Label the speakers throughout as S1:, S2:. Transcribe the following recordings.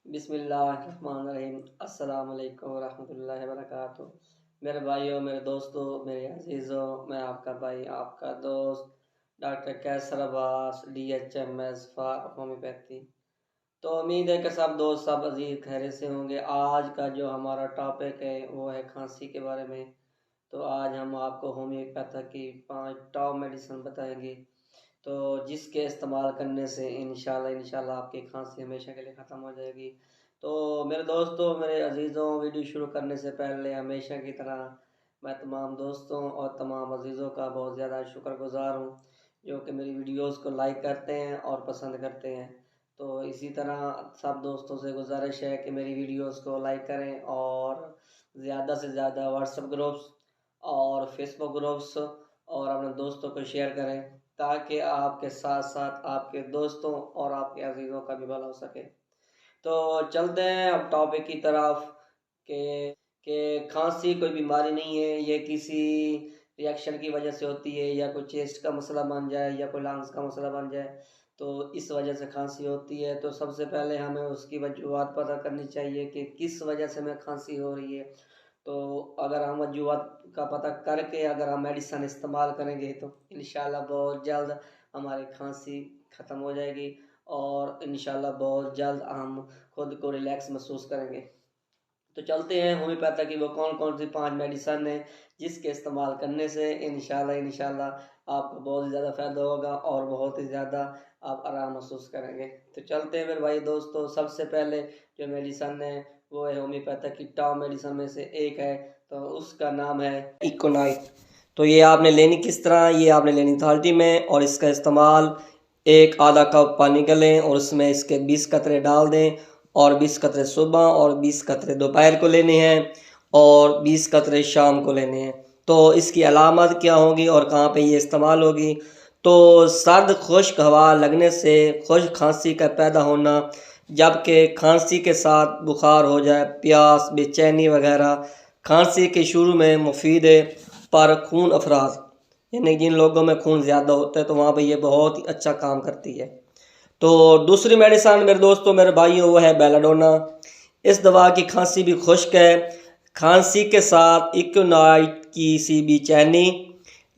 S1: बिस्मिल्लाहिर्रहमानिर्रहीम। अस्सलाम वालेकुम रहमतुल्लाहि व बरकातुहू। मेरे भाइयों, मेरे दोस्तों, मेरे अजीज़ों, मैं आपका भाई, आपका दोस्त doctor Qaiser Abbas, DHMS for homoeopathy. तो उम्मीद है कि सब दोस्त, सब अजीज़ खैरियत से होंगे। आज का जो हमारा टॉपिक है वो है खांसी के बारे में। तो आज हम आपको होम्योपैथी की 5 टॉप मेडिसिन बताएंगे, तो जिसके इस्तेमाल करने से इंशाल्लाह आपकी खांसी हमेशा के लिए ख़त्म हो जाएगी। तो मेरे दोस्तों, मेरे अजीज़ों, वीडियो शुरू करने से पहले हमेशा की तरह मैं तमाम दोस्तों और तमाम अजीज़ों का बहुत ज़्यादा शुक्रगुज़ार हूँ जो कि मेरी वीडियोस को लाइक करते हैं और पसंद करते हैं। तो इसी तरह सब दोस्तों से गुजारिश है कि मेरी वीडियोस को लाइक करें और ज़्यादा से ज़्यादा व्हाट्सएप ग्रुप्स और फेसबुक ग्रुप्स और अपने दोस्तों को शेयर करें, ताकि आपके साथ साथ आपके दोस्तों और आपके अजीज़ों का भी भला हो सके। तो चलते हैं अब टॉपिक की तरफ कि खांसी कोई बीमारी नहीं है, ये किसी रिएक्शन की वजह से होती है, या कोई चेस्ट का मसला बन जाए या कोई लंग्स का मसला बन जाए, तो इस वजह से खांसी होती है। तो सबसे पहले हमें उसकी वजूहत पता करनी चाहिए कि किस वजह से हमें खांसी हो रही है। तो अगर हम वजूहत का पता करके अगर हम मेडिसिन इस्तेमाल करेंगे तो इंशाल्लाह बहुत जल्द हमारी खांसी ख़त्म हो जाएगी और इंशाल्लाह बहुत जल्द हम खुद को रिलैक्स महसूस करेंगे। तो चलते हैं होम्योपैथी की वो कौन कौन सी 5 मेडिसिन है जिसके इस्तेमाल करने से इंशाल्लाह आपको बहुत ही ज़्यादा फ़ायदा होगा और बहुत ही ज़्यादा आप आराम महसूस करेंगे। तो चलते हैं मेरे भाई दोस्तों, सबसे पहले जो मेडिसिन है वो है होम्योपैथी की टॉप मेडिसिन में से एक है, तो उसका नाम है इकोनाइट। तो ये आपने लेनी किस तरह, ये आपने लेनी थाल्टी में, और इसका इस्तेमाल एक आधा कप पानी का लें और उसमें इसके 20 कतरे डाल दें, और 20 कतरे सुबह और 20 कतरे दोपहर को लेने हैं और 20 कतरे शाम को लेने हैं। तो इसकी अलामत क्या होगी और कहाँ पे ये इस्तेमाल होगी? तो सर्द खुश्क हवा लगने से खुश्क खांसी का पैदा होना, जबकि खांसी के साथ बुखार हो जाए, प्यास, बेचैनी वगैरह खांसी के शुरू में मुफीद है। पर खून अफराज, यानी जिन लोगों में खून ज़्यादा होता है तो वहाँ पे ये बहुत ही अच्छा काम करती है। तो दूसरी मेडिसिन मेरे दोस्तों, मेरे भाइयों, वो है बेलाडोना। इस दवा की खांसी भी खुश्क है, खांसी के साथ इकोनाइट की सी बेचैनी,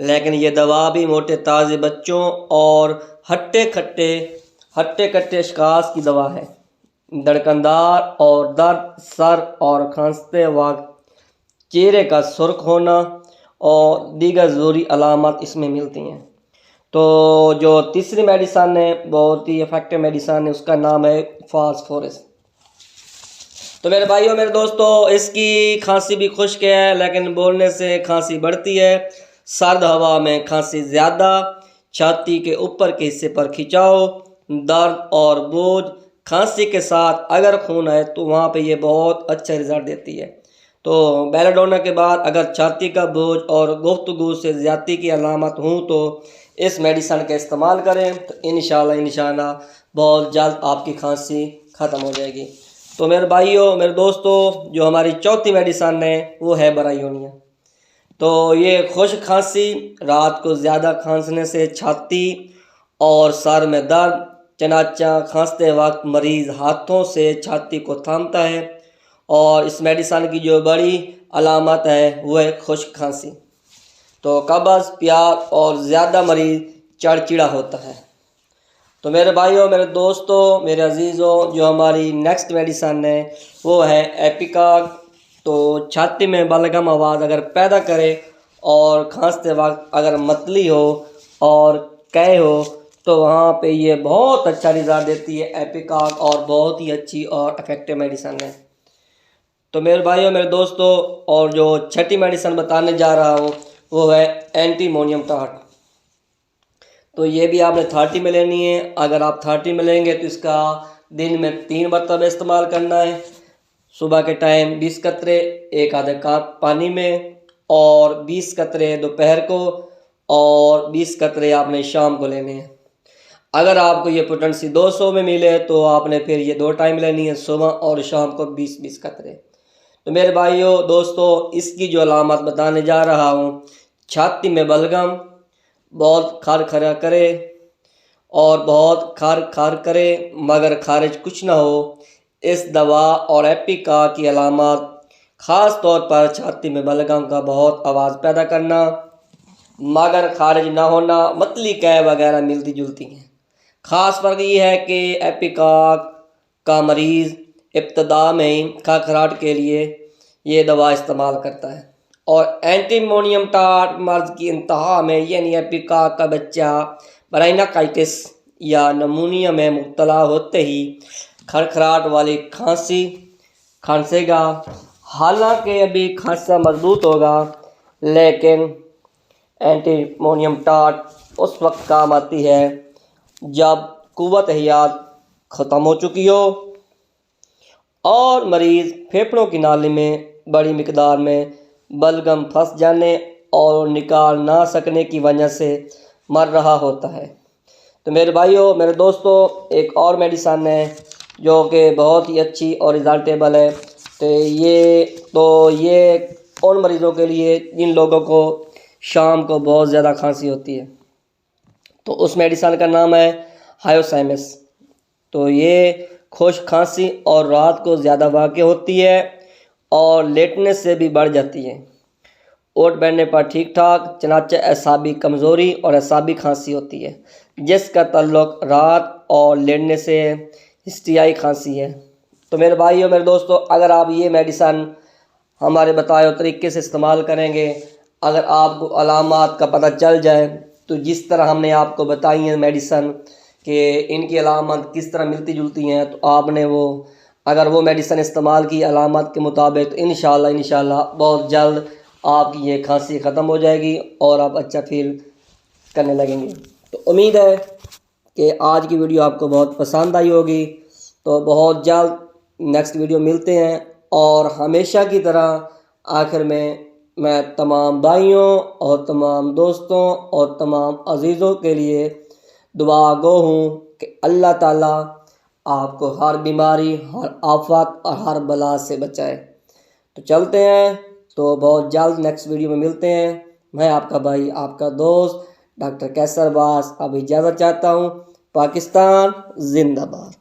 S1: लेकिन ये दवा भी मोटे ताज़े बच्चों और हट्टे कट्टे अशखास की दवा है। धड़कनदार और दर्द, सर और खांसते वक्त चेहरे का सुर्ख होना और दीगर ज़रूरी अलामत इसमें मिलती हैं। तो जो तीसरी मेडिसिन है, बहुत ही इफेक्टिव मेडिसिन है, उसका नाम है फास्फोरस। तो मेरे भाइयों, मेरे दोस्तों, इसकी खांसी भी खुश्क है, लेकिन बोलने से खांसी बढ़ती है। सर्द हवा में खांसी ज़्यादा, छाती के ऊपर के हिस्से पर खिंचाव, दर्द और बोझ, खांसी के साथ अगर खून है तो वहाँ पे ये बहुत अच्छा रिजल्ट देती है। तो बेलाडोना के बाद अगर छाती का बोझ और गुफ्तगू से ज़्यादती की अलामत हों तो इस मेडिसिन का इस्तेमाल करें, तो इंशाल्लाह बहुत जल्द आपकी खांसी ख़त्म हो जाएगी। तो मेरे भाइयों, मेरे दोस्तों, जो हमारी चौथी मेडिसिन है वो है ब्रायोनिया। तो ये खुश्क खांसी, रात को ज़्यादा खांसने से छाती और सर में दर्द, चनाचा खांसते वक्त मरीज़ हाथों से छाती को थामता है, और इस मेडिसिन की जो बड़ी अलामत है वो है खुश्क खांसी। तो कब्ज़, प्यास और ज़्यादा मरीज़ चिड़चिड़ा होता है। तो मेरे भाइयों, मेरे दोस्तों, मेरे अजीज़ों, जो हमारी नेक्स्ट मेडिसिन है वो है एपिकाग। तो छाती में बलगम आवाज़ अगर पैदा करे और खांसते वक्त अगर मतली हो और कै हो तो वहाँ पे ये बहुत अच्छा रिजल्ट देती है एपिकाग, और बहुत ही अच्छी और इफेक्टिव मेडिसिन है। तो मेरे भाइयों, मेरे दोस्तों, और जो छठी मेडिसिन बताने जा रहा हूँ वो है एंटीमोनियम टाट। तो ये भी आपने 30 में लेनी है। अगर आप 30 में लेंगे तो इसका दिन में 3 मरतबा इस्तेमाल करना है। सुबह के टाइम 20 कतरे एक आधे कप पानी में, और 20 कतरे दोपहर को, और 20 कतरे आपने शाम को लेने हैं। अगर आपको ये पोटेंसी 200 में मिले तो आपने फिर ये 2 टाइम लेनी है, सुबह और शाम को 20-20 कतरे। तो मेरे भाइयों, दोस्तों, इसकी जो अलामत बताने जा रहा हूँ, छाती में बलगम, बहुत खार खरा करे और बहुत खार खार करे मगर खारिज कुछ ना हो, इस दवा और एपिका की अलामत ख़ास तौर पर छाती में बलगम का बहुत आवाज़ पैदा करना, मगर खारिज ना होना, मतली कै वगैरह मिलती जुलती हैं। ख़ास फ़र्क ये है कि एपिकाक का मरीज़ इब्तदा में खखराहट के लिए ये दवा इस्तेमाल करता है और एंटीमोनियम टाट मर्ज़ की इंतहा में यानी एपिकाक का बच्चा ब्राइनाकाइटिस या नमूनिया में मुब्तला होते ही खड़खड़ाहट वाली खांसेगा। हालांकि अभी खांसा मजबूत होगा, लेकिन एंटीमोनियम टाट उस वक्त काम आती है जब कुव्वत हयात ख़त्म हो चुकी हो और मरीज़ फेफड़ों की नाली में बड़ी मिकदार में बलगम फंस जाने और निकाल ना सकने की वजह से मर रहा होता है। तो मेरे भाइयों, मेरे दोस्तों, एक और मेडिसन है जो कि बहुत ही अच्छी और रिजल्टेबल है। तो ये उन मरीज़ों के लिए जिन लोगों को शाम को बहुत ज़्यादा खांसी होती है, तो उस मेडिसन का नाम है हायोसाइमस। तो ये खुश खांसी और रात को ज़्यादा वाक़ई होती है और लेटने से भी बढ़ जाती है। ओट बैठने पर ठीक ठाक, चनाचे एसाबी कमज़ोरी और एसाबी खांसी होती है जिसका ताल्लुक़ रात और लेटने से हिस्टियाई खांसी है। तो मेरे भाइयों, मेरे दोस्तों, अगर आप ये मेडिसन हमारे बताए हुए तरीके से इस्तेमाल करेंगे, अगर आपको अलामात का पता चल जाए, तो जिस तरह हमने आपको बताई हैं मेडिसन कि इनकी अलामत किस तरह मिलती जुलती हैं, तो आपने अगर वो मेडिसन इस्तेमाल की अलामत के मुताबिक, तो इंशाल्लाह बहुत जल्द आपकी ये खांसी ख़त्म हो जाएगी और आप अच्छा फील करने लगेंगे। तो उम्मीद है कि आज की वीडियो आपको बहुत पसंद आई होगी। तो बहुत जल्द नेक्स्ट वीडियो मिलते हैं और हमेशा की तरह आखिर में मैं तमाम भाइयों और तमाम दोस्तों और तमाम अजीज़ों के लिए दुआ गो हूँ कि अल्लाह ताला आपको हर बीमारी, हर आफत और हर बला से बचाए। तो चलते हैं, तो बहुत जल्द नेक्स्ट वीडियो में मिलते हैं। मैं आपका भाई, आपका दोस्त डॉक्टर कैसर अब्बास अब इजाज़त चाहता हूँ। पाकिस्तान जिंदाबाद।